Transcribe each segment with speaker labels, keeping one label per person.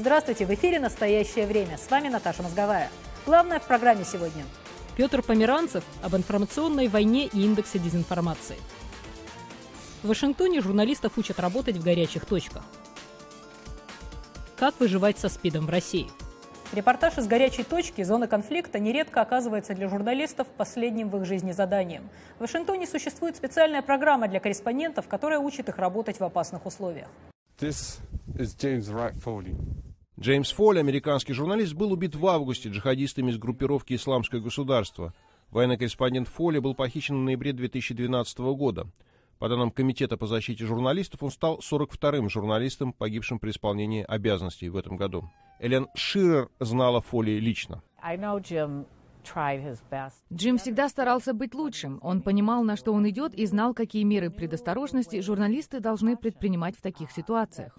Speaker 1: Здравствуйте, в эфире «Настоящее время». С вами Наташа Мозговая. Главное в программе сегодня.
Speaker 2: Петр Померанцев об информационной войне и индексе дезинформации. В Вашингтоне журналистов учат работать в горячих точках. Как выживать со СПИДом в России?
Speaker 1: Репортаж из горячей точки, зоны конфликта, нередко оказывается для журналистов последним в их жизни заданием. В Вашингтоне существует специальная программа для корреспондентов, которая учит их работать в опасных условиях.
Speaker 3: Джеймс Фолли, американский журналист, был убит в августе джихадистами из группировки «Исламское государство». Военный корреспондент Фолли был похищен в ноябре 2012 года. По данным Комитета по защите журналистов, он стал 42-м журналистом, погибшим при исполнении обязанностей в этом году. Элен Ширер знала Фолли лично.
Speaker 4: Джим всегда старался быть лучшим. Он понимал, на что он идет, и знал, какие меры предосторожности журналисты должны предпринимать в таких ситуациях.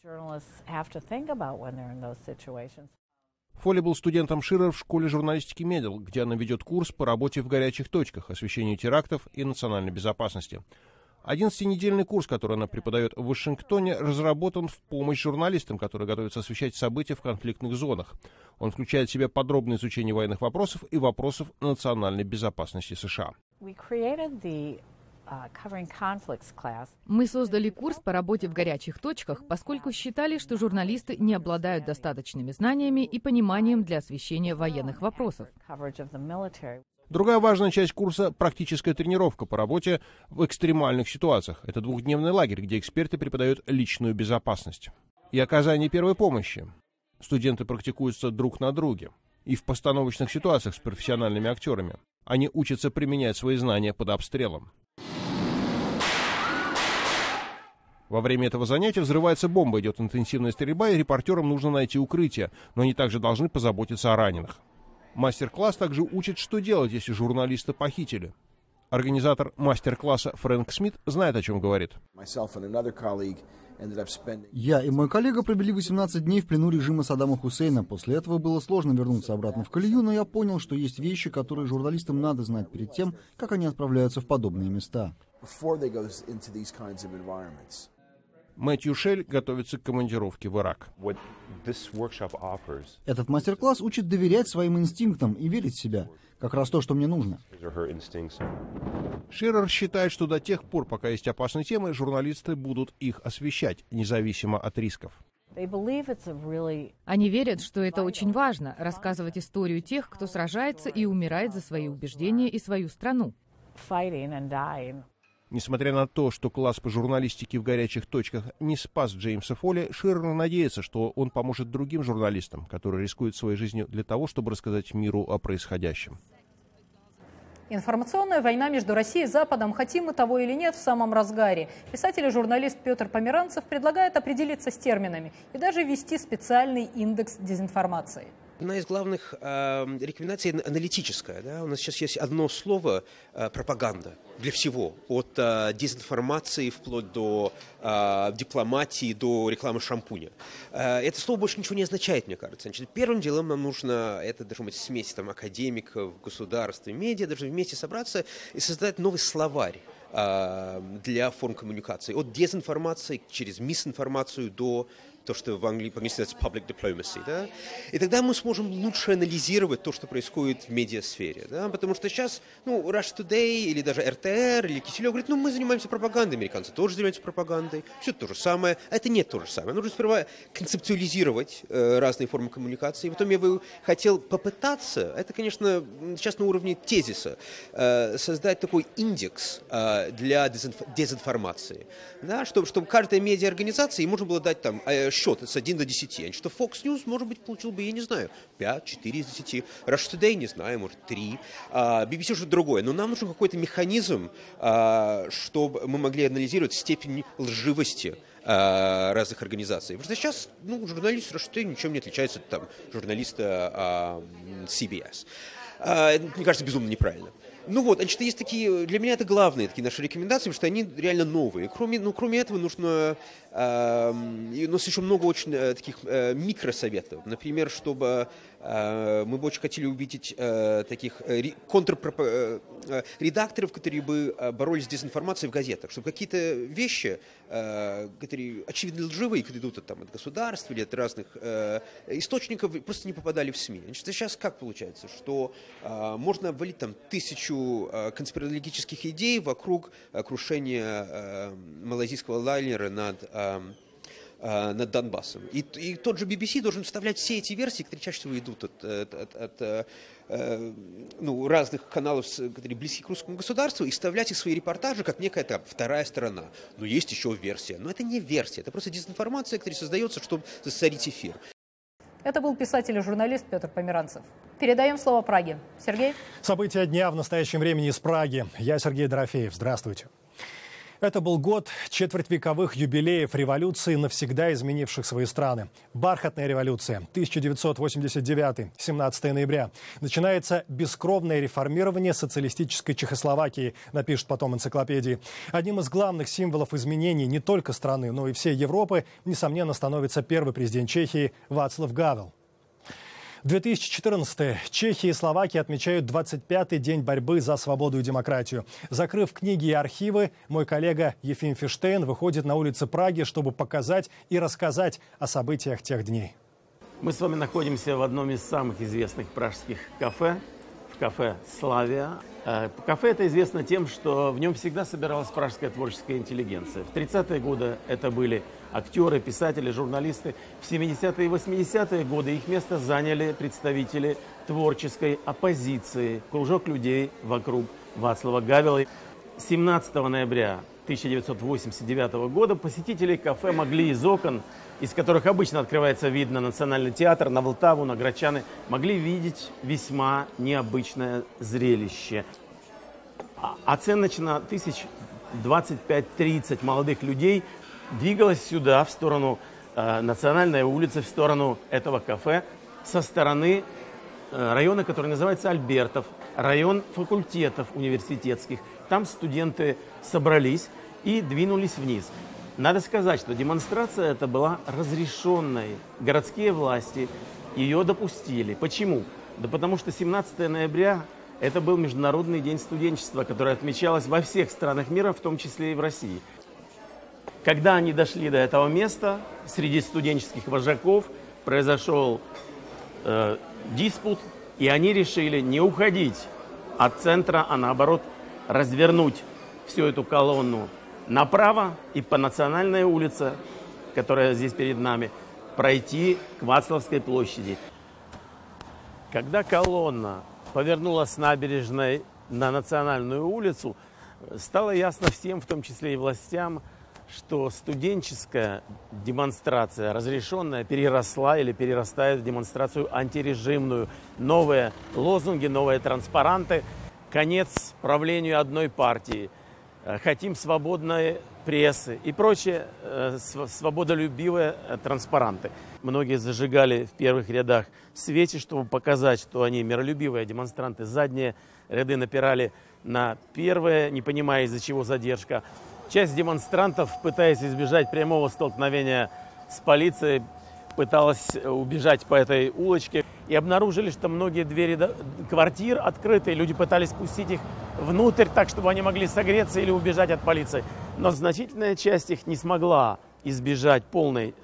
Speaker 3: Фолли был студентом Ширер в школе журналистики Медил, где она ведет курс по работе в горячих точках, освещению терактов и национальной безопасности. 11-недельный курс, который она преподает в Вашингтоне, разработан в помощь журналистам, которые готовятся освещать события в конфликтных зонах. Он включает в себя подробное изучение военных вопросов и вопросов национальной безопасности США.
Speaker 4: Мы создали курс по работе в горячих точках, поскольку считали, что журналисты не обладают достаточными знаниями и пониманием для освещения военных вопросов.
Speaker 3: Другая важная часть курса – практическая тренировка по работе в экстремальных ситуациях. Это двухдневный лагерь, где эксперты преподают личную безопасность и оказание первой помощи. Студенты практикуются друг на друге и в постановочных ситуациях с профессиональными актерами. Они учатся применять свои знания под обстрелом. Во время этого занятия взрывается бомба, идет интенсивная стрельба, и репортерам нужно найти укрытие, но они также должны позаботиться о раненых. Мастер-класс также учит, что делать, если журналиста похитили. Организатор мастер-класса Фрэнк Смит знает, о чем говорит.
Speaker 5: Я и мой коллега провели 18 дней в плену режима Саддама Хусейна. После этого было сложно вернуться обратно в колею, но я понял, что есть вещи, которые журналистам надо знать перед тем, как они отправляются в подобные места.
Speaker 3: Мэтью Шель готовится к командировке в Ирак.
Speaker 5: Этот мастер-класс учит доверять своим инстинктам и верить в себя. Как раз то, что мне нужно.
Speaker 3: Ширер считает, что до тех пор, пока есть опасные темы, журналисты будут их освещать, независимо от рисков.
Speaker 4: Они верят, что это очень важно — рассказывать историю тех, кто сражается и умирает за свои убеждения и свою страну.
Speaker 3: Несмотря на то, что класс по журналистике в горячих точках не спас Джеймса Фолли, Ширер надеется, что он поможет другим журналистам, которые рискуют своей жизнью для того, чтобы рассказать миру о происходящем.
Speaker 1: Информационная война между Россией и Западом, хотим мы того или нет, в самом разгаре. Писатель и журналист Петр Померанцев предлагает определиться с терминами и даже ввести специальный индекс дезинформации.
Speaker 6: Одна из главных рекомендаций аналитическая. Да? У нас сейчас есть одно слово пропаганда для всего. От дезинформации вплоть до дипломатии, до рекламы шампуня. Это слово больше ничего не означает, мне кажется. Значит, первым делом нам нужно, это должна быть смесь там, академиков, государств и медиа, должны вместе собраться и создать новый словарь для форм коммуникации. От дезинформации через мисинформацию до то, что в английском называется public diplomacy, да? И тогда мы сможем лучше анализировать то, что происходит в медиасфере, да? Потому что сейчас, Russia Today или даже РТР или Киселев говорит, мы занимаемся пропагандой, американцы тоже занимаются пропагандой, все то же самое, а это не то же самое. Нужно сперва концептуализировать разные формы коммуникации, потом я бы хотел попытаться, это, конечно, сейчас на уровне тезиса, создать такой индекс для дезинформации, да? Чтобы каждая медиаорганизация, можно было дать там счет с 1 до 10. Что Fox News, может быть, получил бы, я не знаю, 5, 4 из 10. Russia Today, не знаю, может, 3. BBC что-то другое. Но нам нужен какой-то механизм, чтобы мы могли анализировать степень лживости разных организаций. Потому что сейчас журналист Russia Today ничем не отличается от журналиста CBS. Мне кажется, безумно неправильно. Ну вот, значит, есть такие, для меня это главные такие наши рекомендации, потому что они реально новые. Кроме этого нужно, у нас еще много очень таких микросоветов. Например, чтобы мы бы очень хотели увидеть таких редакторов, которые бы боролись с дезинформацией в газетах, чтобы какие-то вещи, которые очевидно лживые, которые идут от государств или от разных источников, просто не попадали в СМИ. Значит, сейчас как получается, что можно обвалить там 1000 конспирологических идей вокруг крушения малайзийского лайнера над Донбассом. И тот же BBC должен вставлять все эти версии, которые чаще всего идут от разных каналов, которые близки к русскому государству, и вставлять их в свои репортажи как некая вторая сторона. Но есть еще версия. Но это не версия, это просто дезинформация, которая создается, чтобы засорить эфир.
Speaker 1: Это был писатель и журналист Петр Померанцев. Передаем слово Праге. Сергей?
Speaker 7: События дня в настоящем времени из Праги. Я Сергей Дорофеев. Здравствуйте. Это был год четвертьвековых юбилеев революции, навсегда изменивших свои страны. Бархатная революция, 1989, 17 ноября. Начинается бескровное реформирование социалистической Чехословакии, напишет потом энциклопедии. Одним из главных символов изменений не только страны, но и всей Европы, несомненно, становится первый президент Чехии Václav Гавел. 2014. Чехия и Словакия отмечают 25-й день борьбы за свободу и демократию. Закрыв книги и архивы, мой коллега Ефим Фиштейн выходит на улицы Праги, чтобы показать и рассказать о событиях тех дней.
Speaker 8: Мы с вами находимся в одном из самых известных пражских кафе, в кафе «Славия». Кафе это известно тем, что в нем всегда собиралась пражская творческая интеллигенция. В 30-е годы это были актеры, писатели, журналисты. В 70-е и 80-е годы их место заняли представители творческой оппозиции, кружок людей вокруг Václava Гавела. 17 ноября 1989 года посетители кафе могли из окон, из которых обычно открывается вид на Национальный театр, на Влтаву, на Грачаны, могли видеть весьма необычное зрелище. Оценочно 25-30 молодых людей двигалось сюда, в сторону Национальной улицы, в сторону этого кафе, со стороны района, который называется Альбертов, район факультетов университетских. Там студенты собрались и двинулись вниз. Надо сказать, что демонстрация эта была разрешенной. Городские власти ее допустили. Почему? Да потому что 17 ноября это был Международный день студенчества, который отмечалось во всех странах мира, в том числе и в России. Когда они дошли до этого места, среди студенческих вожаков произошел диспут, и они решили не уходить от центра, а наоборот развернуть всю эту колонну направо и по Национальной улице, которая здесь перед нами, пройти к Вацлавской площади. Когда колонна повернула с набережной на Национальную улицу, стало ясно всем, в том числе и властям, что студенческая демонстрация, разрешенная, переросла или перерастает в демонстрацию антирежимную. Новые лозунги, новые транспаранты, конец правлению одной партии. Хотим свободной прессы и прочие свободолюбивые транспаранты. Многие зажигали в первых рядах свечи, чтобы показать, что они миролюбивые демонстранты. Задние ряды напирали на первые, не понимая, из-за чего задержка. Часть демонстрантов, пытаясь избежать прямого столкновения с полицией, пыталась убежать по этой улочке. И обнаружили, что многие двери квартир открыты. Люди пытались пустить их внутрь, так, чтобы они могли согреться или убежать от полиции. Но значительная часть их не смогла избежать полной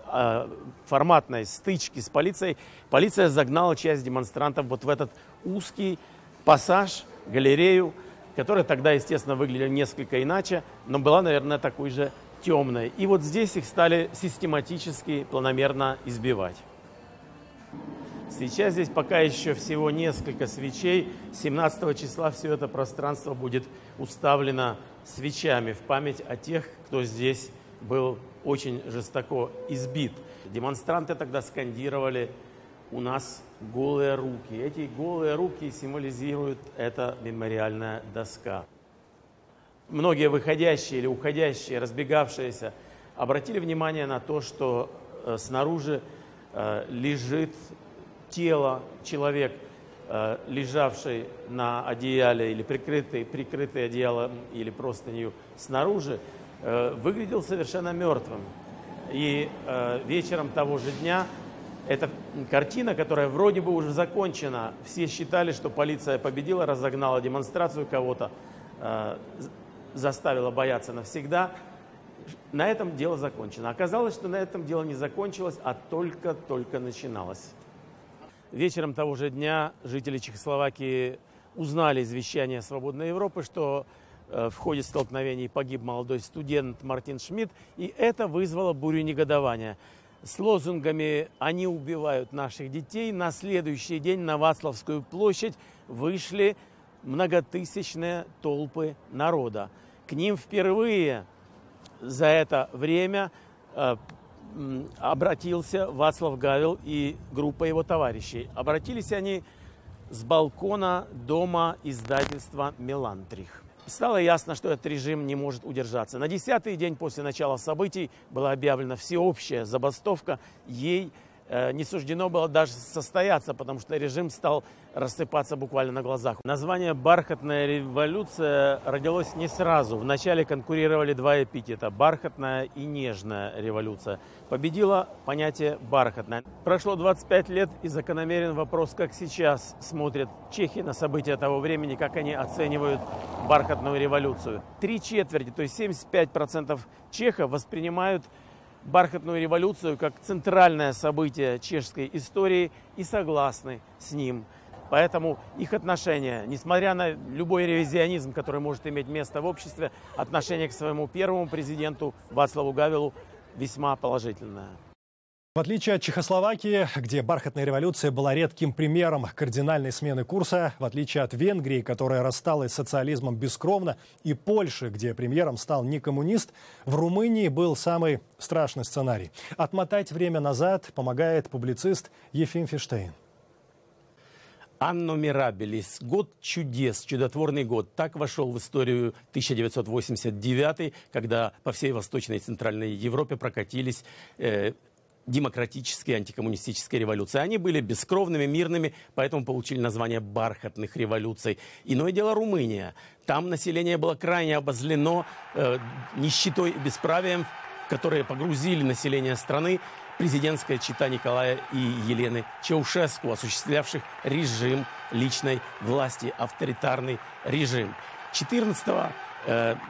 Speaker 8: форматной стычки с полицией. Полиция загнала часть демонстрантов вот в этот узкий пассаж, галерею, которая тогда, естественно, выглядела несколько иначе, но была, наверное, такой же темной. И вот здесь их стали систематически, планомерно избивать. Сейчас здесь пока еще всего несколько свечей. 17 числа все это пространство будет уставлено свечами в память о тех, кто здесь был очень жестоко избит. Демонстранты тогда скандировали: «У нас голые руки». Эти голые руки символизируют эта мемориальная доска. Многие выходящие или уходящие, разбегавшиеся, обратили внимание на то, что снаружи лежит тело, человек. лежавший на одеяле или прикрытый одеялом или простынью снаружи, выглядел совершенно мертвым. И вечером того же дня эта картина, которая вроде бы уже закончена, все считали, что полиция победила, разогнала демонстрацию, кого-то заставила бояться навсегда. На этом дело закончено. Оказалось, что на этом дело не закончилось, а только начиналось. Вечером того же дня жители Чехословакии узнали извещание «Свободной Европы», что в ходе столкновений погиб молодой студент Мартин Шмидт, и это вызвало бурю негодования. С лозунгами «Они убивают наших детей» на следующий день на Вацлавскую площадь вышли многотысячные толпы народа. К ним впервые за это время обратился Вацлав Гавел и группа его товарищей. Обратились они с балкона дома издательства «Мелантрих». Стало ясно, что этот режим не может удержаться. На 10-й день после начала событий была объявлена всеобщая забастовка. Ей не суждено было даже состояться, потому что режим стал рассыпаться буквально на глазах. Название «Бархатная революция» родилось не сразу. Вначале конкурировали два эпитета – «бархатная» и «нежная революция». Победило понятие «бархатная». Прошло 25 лет, и закономерен вопрос, как сейчас смотрят чехи на события того времени, как они оценивают бархатную революцию. 3/4, то есть 75% чехов воспринимают бархатную революцию как центральное событие чешской истории и согласны с ним. Поэтому их отношение, несмотря на любой ревизионизм, который может иметь место в обществе, отношение к своему первому президенту Вацлаву Гавелу весьма положительное.
Speaker 7: В отличие от Чехословакии, где бархатная революция была редким примером кардинальной смены курса, в отличие от Венгрии, которая рассталась с социализмом бескровно, и Польши, где премьером стал не коммунист, в Румынии был самый страшный сценарий. Отмотать время назад помогает публицист Ефим Фиштейн.
Speaker 8: «Анно Мирабелис» – год чудес, чудотворный год. Так вошел в историю 1989, когда по всей Восточной и Центральной Европе прокатились демократические антикоммунистические революции. Они были бескровными, мирными, поэтому получили название бархатных революций. Иное дело Румыния. Там население было крайне обозлено нищетой и бесправием, которые погрузили население страны президентская чета Николая и Елены Чаушеску, осуществлявших режим личной власти, авторитарный режим. 14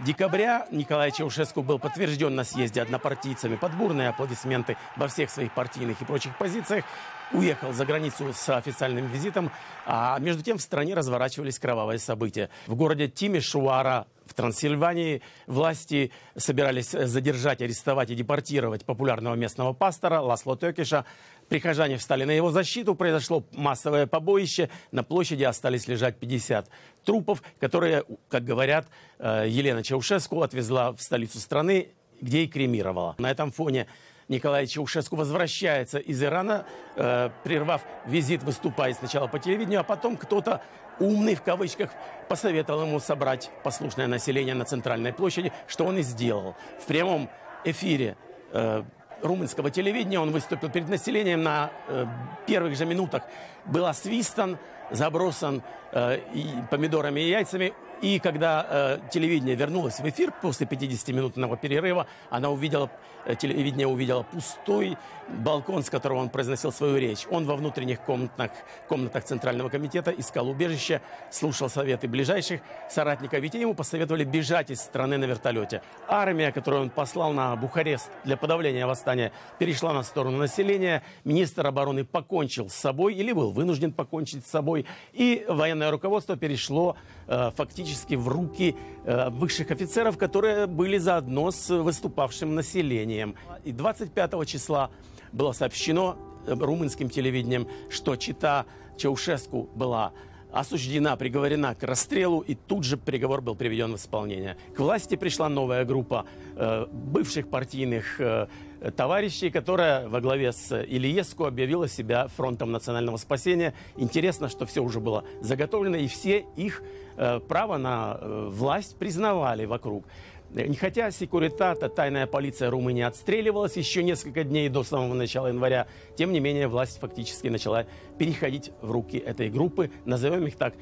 Speaker 8: декабря Николай Чаушеску был подтвержден на съезде однопартийцами под бурные аплодисменты во всех своих партийных и прочих позициях. Уехал за границу с официальным визитом, а между тем в стране разворачивались кровавые события. В городе Тимишоара в Трансильвании власти собирались задержать, арестовать и депортировать популярного местного пастора Ласло Тёкиша. Прихожане встали на его защиту, произошло массовое побоище, на площади остались лежать 50 трупов, которые, как говорят, Елена Чаушеску отвезла в столицу страны, где и кремировала. На этом фоне Николай Чаушеску возвращается из Ирана, прервав визит, выступая сначала по телевидению, а потом кто-то умный, в кавычках, посоветовал ему собрать послушное население на центральной площади, что он и сделал. В прямом эфире румынского телевидения он выступил перед населением, на первых же минутах был освистан, забросан помидорами и яйцами. И когда телевидение вернулось в эфир после 50-минутного перерыва, телевидение увидело пустой балкон, с которого он произносил свою речь. Он во внутренних комнатах Центрального комитета искал убежище, слушал советы ближайших соратников, ведь ему посоветовали бежать из страны на вертолете. Армия, которую он послал на Бухарест для подавления восстания, перешла на сторону населения. Министр обороны покончил с собой или был вынужден покончить с собой. И военное руководство перешло фактически в руки высших офицеров, которые были заодно с выступавшим населением. И 25 числа было сообщено румынским телевидением, что чета Чаушеску была осуждена, приговорена к расстрелу, и тут же приговор был приведен в исполнение. К власти пришла новая группа бывших партийных товарищей, которая во главе с Илиеску объявила себя фронтом национального спасения. Интересно, что все уже было заготовлено, и все их право на власть признавали вокруг. Хотя Секуритата, тайная полиция Румынии, отстреливалась еще несколько дней до самого начала января, тем не менее власть фактически начала переходить в руки этой группы, назовем их так,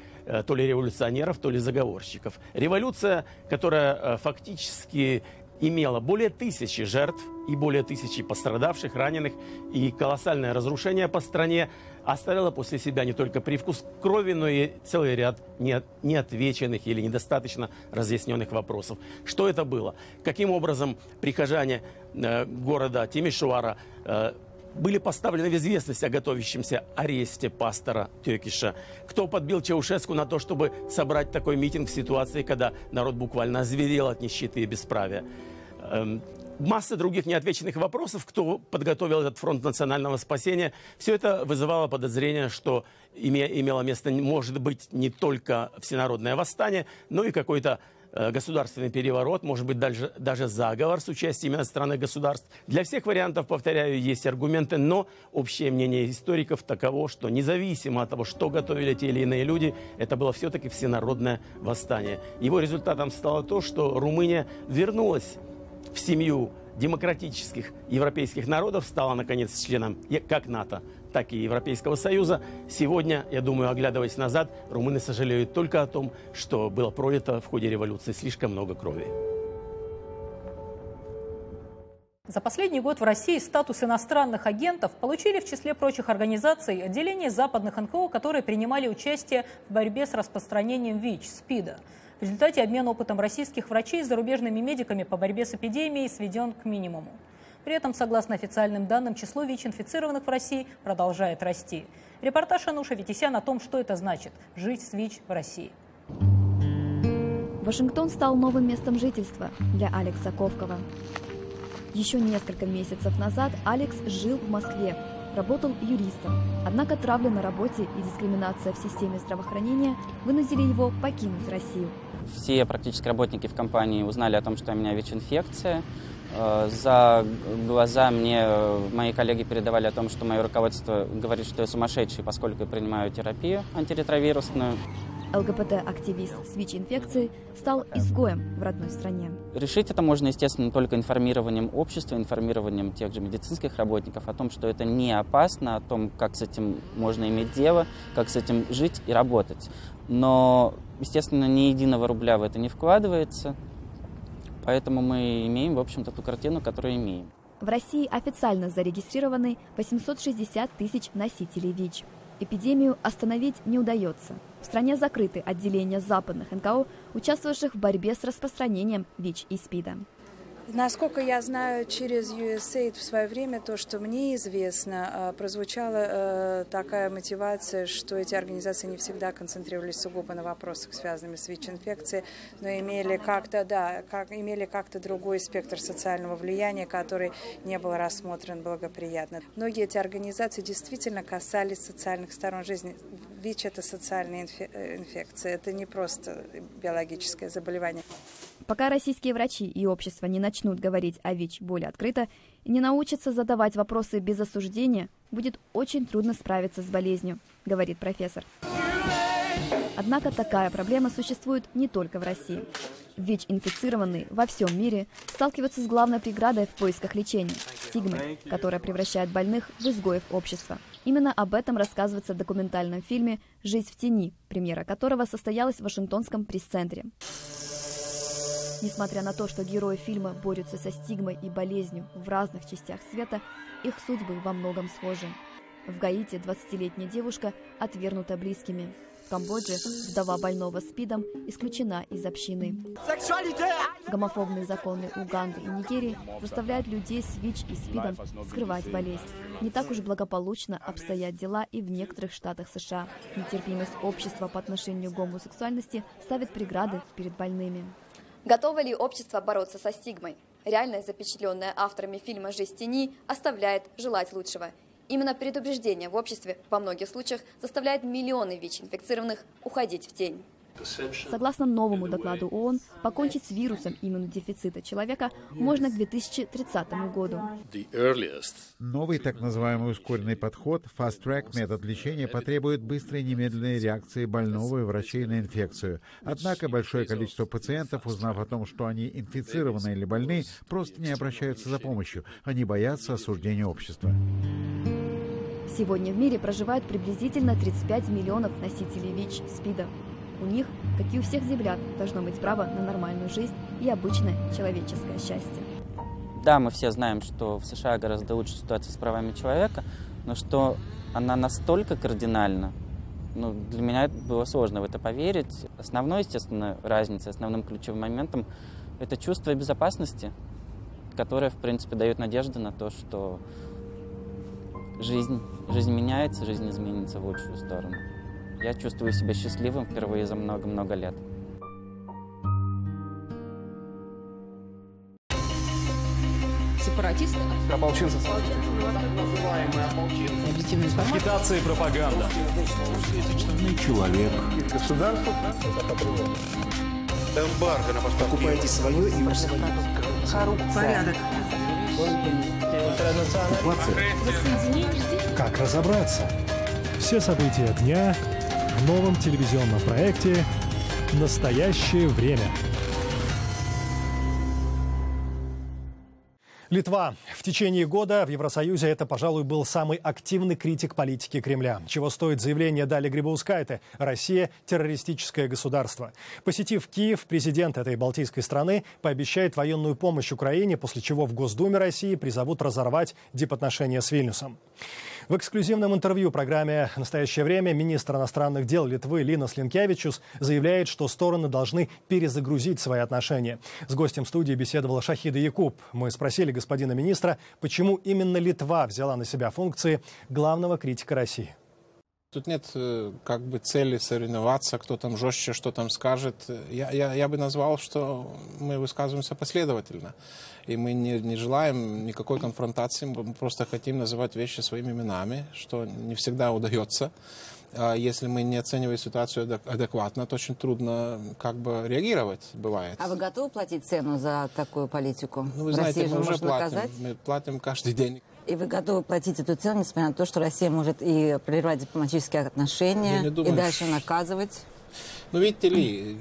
Speaker 8: то ли революционеров, то ли заговорщиков. Революция, которая фактически имела более 1000 жертв и более 1000 пострадавших, раненых и колоссальное разрушение по стране, оставила после себя не только привкус крови, но и целый ряд неотвеченных или недостаточно разъясненных вопросов. Что это было? Каким образом прихожане города Тимишоара были поставлены в известность о готовящемся аресте пастора Тёкиша? Кто подбил Чаушеску на то, чтобы собрать такой митинг в ситуации, когда народ буквально озверел от нищеты и бесправия? Масса других неотвеченных вопросов, кто подготовил этот фронт национального спасения. Все это вызывало подозрение, что имело место, может быть, не только всенародное восстание, но и какой-то государственный переворот, может быть, даже заговор с участием иностранных государств. Для всех вариантов, повторяю, есть аргументы, но общее мнение историков таково, что независимо от того, что готовили те или иные люди, это было все-таки всенародное восстание. Его результатом стало то, что Румыния вернулась в семью демократических европейских народов, стала, наконец, членом как НАТО, так и Европейского Союза. Сегодня, я думаю, оглядываясь назад, румыны сожалеют только о том, что было пролито в ходе революции слишком много крови.
Speaker 1: За последний год в России статус иностранных агентов получили, в числе прочих организаций, отделения западных НКО, которые принимали участие в борьбе с распространением ВИЧ, СПИДа. В результате обмен опытом российских врачей с зарубежными медиками по борьбе с эпидемией сведен к минимуму. При этом, согласно официальным данным, число ВИЧ-инфицированных в России продолжает расти. Репортаж Ануша Витисян о том, что это значит – жить с ВИЧ в России.
Speaker 9: Вашингтон стал новым местом жительства для Алекса Ковкова. Еще несколько месяцев назад Алекс жил в Москве, работал юристом. Однако травля на работе и дискриминация в системе здравоохранения вынудили его покинуть Россию.
Speaker 10: Все практически работники в компании узнали о том, что у меня ВИЧ-инфекция. За глаза мне мои коллеги передавали о том, что мое руководство говорит, что я сумасшедший, поскольку я принимаю терапию антиретровирусную.
Speaker 9: ЛГБТ-активист с ВИЧ-инфекцией стал изгоем в родной стране.
Speaker 10: Решить это можно, естественно, только информированием общества, информированием тех же медицинских работников о том, что это не опасно, о том, как с этим можно иметь дело, как с этим жить и работать. Но, естественно, ни единого рубля в это не вкладывается, поэтому мы имеем, в общем-то, ту картину, которую имеем.
Speaker 9: В России официально зарегистрированы 860 тысяч носителей ВИЧ. Эпидемию остановить не удается. В стране закрыты отделения западных НКО, участвовавших в борьбе с распространением ВИЧ и СПИДа.
Speaker 11: Насколько я знаю, через USAID в свое время, то, что мне известно, прозвучала такая мотивация, что эти организации не всегда концентрировались сугубо на вопросах, связанных с ВИЧ-инфекцией, но имели как-то другой спектр социального влияния, который не был рассмотрен благоприятно. Многие эти организации действительно касались социальных сторон жизни. ВИЧ – это социальная инфекция, это не просто биологическое заболевание.
Speaker 9: Пока российские врачи и общество не начнут говорить о ВИЧ более открыто и не научатся задавать вопросы без осуждения, будет очень трудно справиться с болезнью, говорит профессор. Однако такая проблема существует не только в России. ВИЧ-инфицированные во всем мире сталкиваются с главной преградой в поисках лечения – стигмой, которая превращает больных в изгоев общества. Именно об этом рассказывается в документальном фильме «Жизнь в тени», премьера которого состоялась в Вашингтонском пресс-центре. Несмотря на то, что герои фильма борются со стигмой и болезнью в разных частях света, их судьбы во многом схожи. В Гаити 20-летняя девушка отвергнута близкими. В Камбодже вдова больного СПИДом исключена из общины. Гомофобные законы Уганды и Нигерии заставляют людей с ВИЧ и СПИДом скрывать болезнь. Не так уж благополучно обстоят дела и в некоторых штатах США. Нетерпимость общества по отношению к гомосексуальности ставит преграды перед больными.
Speaker 12: Готово ли общество бороться со стигмой? Реальность, запечатленная авторами фильма «Жизнь в тени», оставляет желать лучшего. Именно предупреждение в обществе во многих случаях заставляет миллионы ВИЧ-инфицированных уходить в тень.
Speaker 9: Согласно новому докладу ООН, покончить с вирусом иммунодефицита человека можно к 2030 году.
Speaker 13: Новый так называемый ускоренный подход, fast-track метод лечения, потребует быстрой немедленной реакции больного и врачей на инфекцию. Однако большое количество пациентов, узнав о том, что они инфицированы или больны, просто не обращаются за помощью. Они боятся осуждения общества.
Speaker 9: Сегодня в мире проживает приблизительно 35 миллионов носителей ВИЧ, СПИДа. У них, как и у всех землян, должно быть право на нормальную жизнь и обычное человеческое счастье.
Speaker 10: Да, мы все знаем, что в США гораздо лучше ситуация с правами человека, но что она настолько кардинальна, для меня было сложно в это поверить. Основной, естественно, разницей, основным ключевым моментом – это чувство безопасности, которое, в принципе, дает надежду на то, что жизнь меняется, жизнь изменится в лучшую сторону. Я чувствую себя счастливым впервые за много-много лет.
Speaker 14: Сепаратисты?
Speaker 15: Ополченцы. Агитация и пропаганда.
Speaker 16: Человек.
Speaker 15: Государство.
Speaker 16: Эмбарго на поставку.
Speaker 15: Покупайте свое и усыпайте.
Speaker 14: Порядок.
Speaker 7: Как разобраться? Все события дня в новом телевизионном проекте «Настоящее время». Литва. В течение года в Евросоюзе это, пожалуй, был самый активный критик политики Кремля. Чего стоит заявление Дали Грибаускайте: «Россия – террористическое государство». Посетив Киев, президент этой балтийской страны пообещает военную помощь Украине, после чего в Госдуме России призовут разорвать дипотношения с Вильнюсом. В эксклюзивном интервью программе «Настоящее время» министр иностранных дел Литвы Линас Линкевичус заявляет, что стороны должны перезагрузить свои отношения. С гостем студии беседовала Шахида Якуб. Мы спросили господина министра, почему именно Литва взяла на себя функции главного критика России.
Speaker 17: Тут нет цели соревноваться, кто там жестче, что там скажет. Я бы назвал, что мы высказываемся последовательно. И мы не желаем никакой конфронтации, мы просто хотим называть вещи своими именами, что не всегда удается. Если мы не оцениваем ситуацию адекватно, то очень трудно реагировать бывает.
Speaker 14: А вы готовы платить цену за такую политику?
Speaker 17: Вы знаете,
Speaker 14: Россию
Speaker 17: мы уже платим.
Speaker 14: Наказать?
Speaker 17: Мы платим каждый день.
Speaker 14: И вы готовы платить эту цену, несмотря на то, что Россия может и прервать дипломатические отношения, и дальше наказывать?
Speaker 17: Видите ли,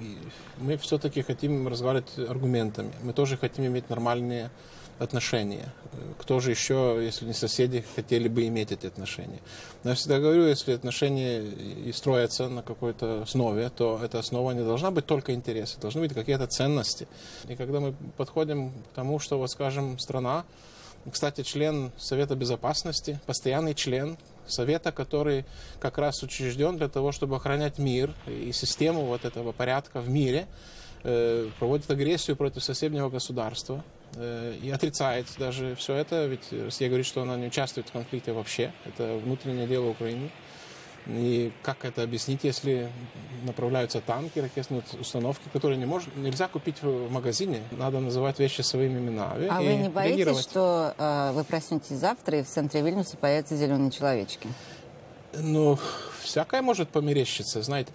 Speaker 17: мы все-таки хотим разговаривать аргументами. Мы тоже хотим иметь нормальные отношения. Кто же еще, если не соседи, хотели бы иметь эти отношения? Но я всегда говорю, если отношения и строятся на какой-то основе, то эта основа не должна быть только интересы, должны быть какие-то ценности. И когда мы подходим к тому, что, скажем, страна, кстати, член Совета Безопасности, постоянный член Совета, который как раз учрежден для того, чтобы охранять мир и систему этого порядка в мире, проводит агрессию против соседнего государства и отрицает даже все это, ведь Россия говорит, что она не участвует в конфликте вообще, это внутреннее дело Украины. И как это объяснить, если направляются танки, ракетные установки, которые нельзя купить в магазине? Надо называть вещи своими именами.
Speaker 14: А вы не боитесь, что вы проснетесь завтра, и в центре Вильнюса появятся зеленые человечки?
Speaker 17: Всякое может померещиться, знаете.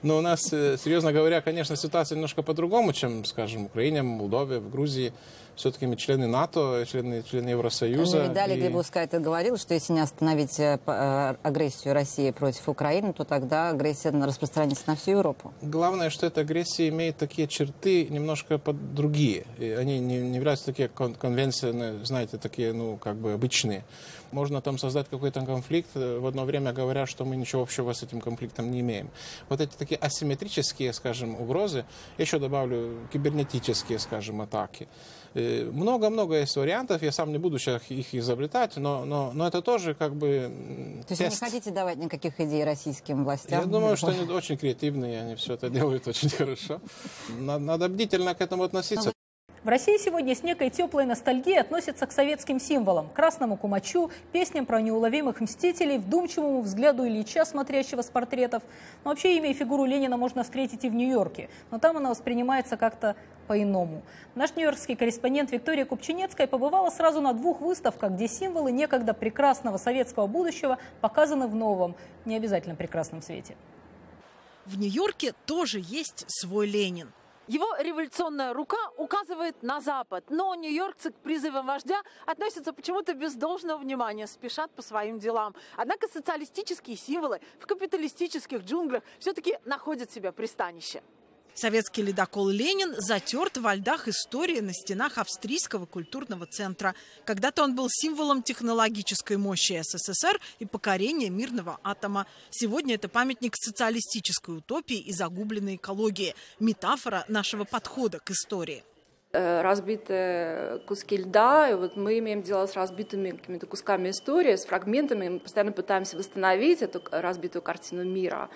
Speaker 17: Но у нас, серьезно говоря, конечно, ситуация немножко по-другому, чем, скажем, в Украине, Молдове, в Грузии. Все-таки мы члены НАТО, члены Евросоюза.
Speaker 14: Дали Грибаускайте говорил, что если не остановить агрессию России против Украины, то тогда агрессия распространится на всю Европу.
Speaker 17: Главное, что эта агрессия имеет такие черты немножко другие. И они не являются такие конвенционные, знаете, такие, обычные. Можно там создать какой-то конфликт, в одно время говоря, что мы ничего общего с этим конфликтом не имеем. Вот эти такие асимметрические, скажем, угрозы, еще добавлю кибернетические, скажем, атаки. Много-много есть вариантов, я сам не буду сейчас их изобретать, но это тоже
Speaker 14: То есть вы не хотите давать никаких идей российским властям?
Speaker 17: Я думаю, что они очень креативные, они все это делают очень хорошо. Надо бдительно к этому относиться.
Speaker 1: В России сегодня с некой теплой ностальгией относятся к советским символам – красному кумачу, песням про неуловимых мстителей, вдумчивому взгляду Ильича, смотрящего с портретов. Но вообще имя и фигуру Ленина можно встретить и в Нью-Йорке, но там она воспринимается как-то по-иному. Наш нью-йоркский корреспондент Виктория Купчинецкая побывала сразу на 2 выставках, где символы некогда прекрасного советского будущего показаны в новом, не обязательно прекрасном свете.
Speaker 16: В Нью-Йорке тоже есть свой Ленин.
Speaker 18: Его революционная рука указывает на Запад, но нью-йоркцы к призывам вождя относятся почему-то без должного внимания, спешат по своим делам. Однако социалистические символы в капиталистических джунглях все-таки находят себе пристанище.
Speaker 16: Советский ледокол «Ленин» затерт во льдах истории на стенах Австрийского культурного центра. Когда-то он был символом технологической мощи СССР и покорения мирного атома. Сегодня это памятник социалистической утопии и загубленной экологии. Метафора нашего подхода к истории.
Speaker 19: Разбитые куски льда, и вот мы имеем дело с разбитыми какими-то кусками истории, с фрагментами, мы постоянно пытаемся восстановить эту разбитую картину мира,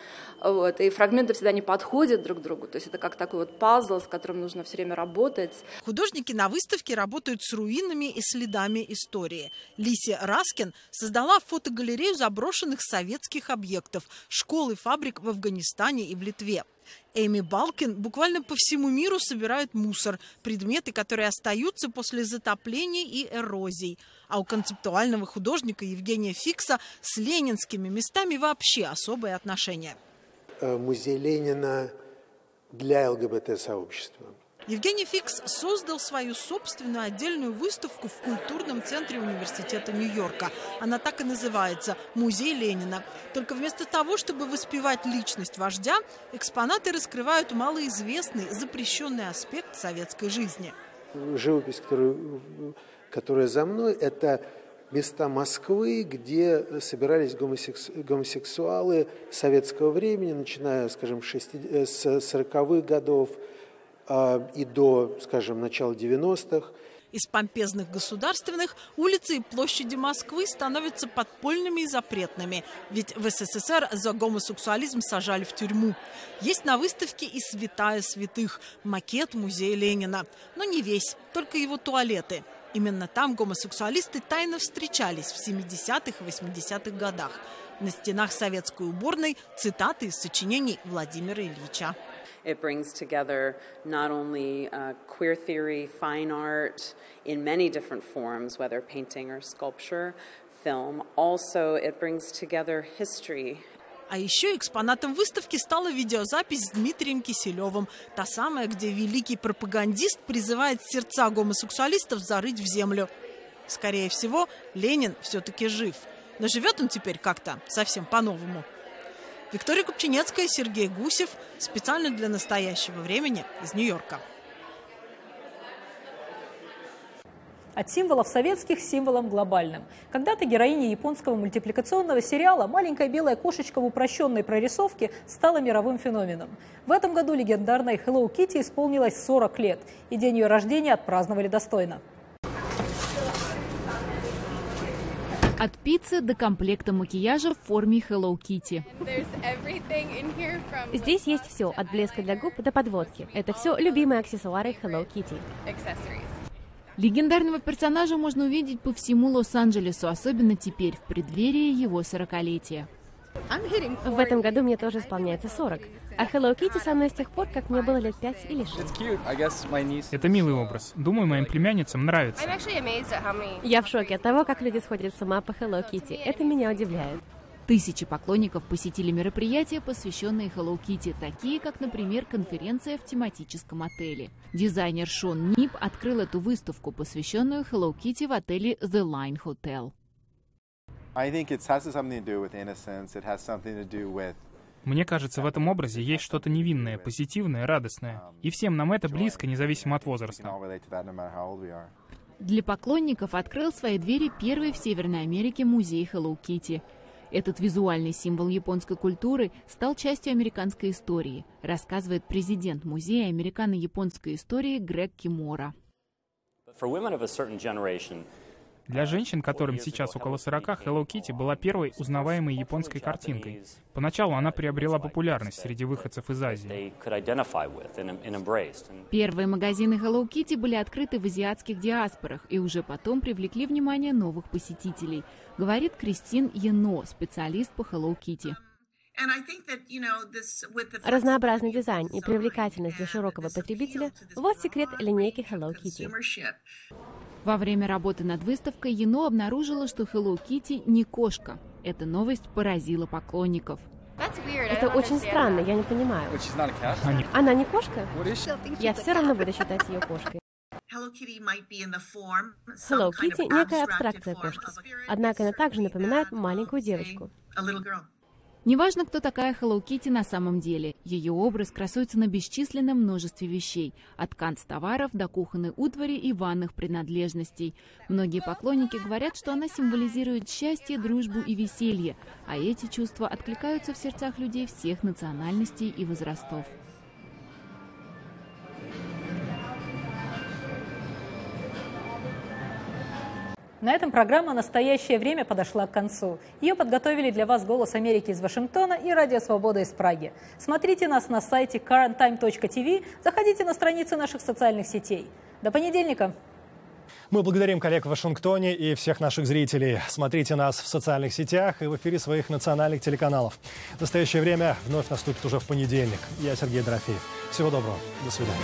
Speaker 19: вот, и фрагменты всегда не подходят друг к другу, то есть это как такой вот пазл, с которым нужно все время работать.
Speaker 16: Художники на выставке работают с руинами и следами истории. Лися Раскин создала фотогалерею заброшенных советских объектов, школ и фабрик в Афганистане и в Литве. Эми Балкин буквально по всему миру собирает мусор, предметы, которые остаются после затопления и эрозий. А у концептуального художника Евгения Фикса с ленинскими местами вообще особые отношения.
Speaker 20: Музей Ленина для ЛГБТ-сообщества.
Speaker 16: Евгений Фикс создал свою собственную отдельную выставку в культурном центре университета Нью-Йорка. Она так и называется «Музей Ленина». Только вместо того, чтобы воспевать личность вождя, экспонаты раскрывают малоизвестный, запрещенный аспект советской жизни.
Speaker 20: Живопись, которая за мной, это места Москвы, где собирались гомосексуалы советского времени, начиная, скажем, с 40-х годов, и до, скажем, начала 90-х.
Speaker 16: Из помпезных государственных улицы и площади Москвы становятся подпольными и запретными. Ведь в СССР за гомосексуализм сажали в тюрьму. Есть на выставке и святая святых – макет музея Ленина. Но не весь, только его туалеты. Именно там гомосексуалисты тайно встречались в 70-х и 80-х годах. На стенах советской уборной цитаты из сочинений Владимира Ильича.
Speaker 21: It brings together not only queer theory, fine art in many different forms, whether painting or sculpture, film. Also, it brings together history.
Speaker 16: А еще экспонатом выставки стала видеозапись с Дмитрием Киселевым. Та самая, где великий пропагандист призывает сердца гомосексуалистов зарыть в землю. Скорее всего, Ленин все-таки жив. Но живет он теперь как-то совсем по-новому. Виктория Купчинецкая, Сергей Гусев. Специально для настоящего времени из Нью-Йорка.
Speaker 1: От символов советских к символам глобальным. Когда-то героиня японского мультипликационного сериала «Маленькая белая кошечка» в упрощенной прорисовке стала мировым феноменом. В этом году легендарной Hello Kitty исполнилось 40 лет, и день ее рождения отпраздновали достойно.
Speaker 4: От пиццы до комплекта макияжа в форме Hello Kitty.
Speaker 22: Здесь есть все, от блеска для губ до подводки. Это все любимые аксессуары Hello Kitty.
Speaker 4: Легендарного персонажа можно увидеть по всему Лос-Анджелесу, особенно теперь, в преддверии его 40-летия.
Speaker 22: В этом году мне тоже исполняется 40. А Hello Kitty со мной с тех пор, как мне было лет 5 или 6.
Speaker 23: Это милый образ. Думаю, моим племянницам нравится.
Speaker 22: Я в шоке от того, как люди сходят с ума по Hello Kitty. Это меня удивляет.
Speaker 4: Тысячи поклонников посетили мероприятия, посвященные Hello Kitty, такие как, например, конференция в тематическом отеле. Дизайнер Шон Нип открыл эту выставку, посвященную Hello Kitty в отеле The Line Hotel.
Speaker 23: Мне кажется, в этом образе есть что-то невинное, позитивное, радостное. И всем нам это близко, независимо от возраста.
Speaker 4: Для поклонников открыл свои двери первый в Северной Америке музей Hello Kitty. Этот визуальный символ японской культуры стал частью американской истории, рассказывает президент музея американо-японской истории Грег Кимора.
Speaker 23: Для женщин, которым сейчас около 40, Hello Kitty была первой узнаваемой японской картинкой. Поначалу она приобрела популярность среди выходцев из Азии.
Speaker 4: Первые магазины Hello Kitty были открыты в азиатских диаспорах и уже потом привлекли внимание новых посетителей, говорит Кристин Ено, специалист по Hello Kitty.
Speaker 22: Разнообразный дизайн и привлекательность для широкого потребителя – вот секрет линейки Hello Kitty.
Speaker 4: Во время работы над выставкой Ено обнаружила, что Hello Kitty не кошка. Эта новость поразила поклонников.
Speaker 22: Это очень странно, я не понимаю. Она не кошка? Я все равно буду считать ее кошкой. Hello Kitty — некая абстракция кошки. Однако она также напоминает маленькую девочку.
Speaker 4: Неважно, кто такая Hello Kitty на самом деле, ее образ красуется на бесчисленном множестве вещей, от канцтоваров до кухонной утвари и ванных принадлежностей. Многие поклонники говорят, что она символизирует счастье, дружбу и веселье, а эти чувства откликаются в сердцах людей всех национальностей и возрастов.
Speaker 1: На этом программа «Настоящее время» подошла к концу. Ее подготовили для вас «Голос Америки» из Вашингтона и «Радио Свобода» из Праги. Смотрите нас на сайте currenttime.tv, заходите на страницы наших социальных сетей. До понедельника!
Speaker 7: Мы благодарим коллег в Вашингтоне и всех наших зрителей. Смотрите нас в социальных сетях и в эфире своих национальных телеканалов. Настоящее время вновь наступит уже в понедельник. Я Сергей Дорофеев. Всего доброго. До свидания.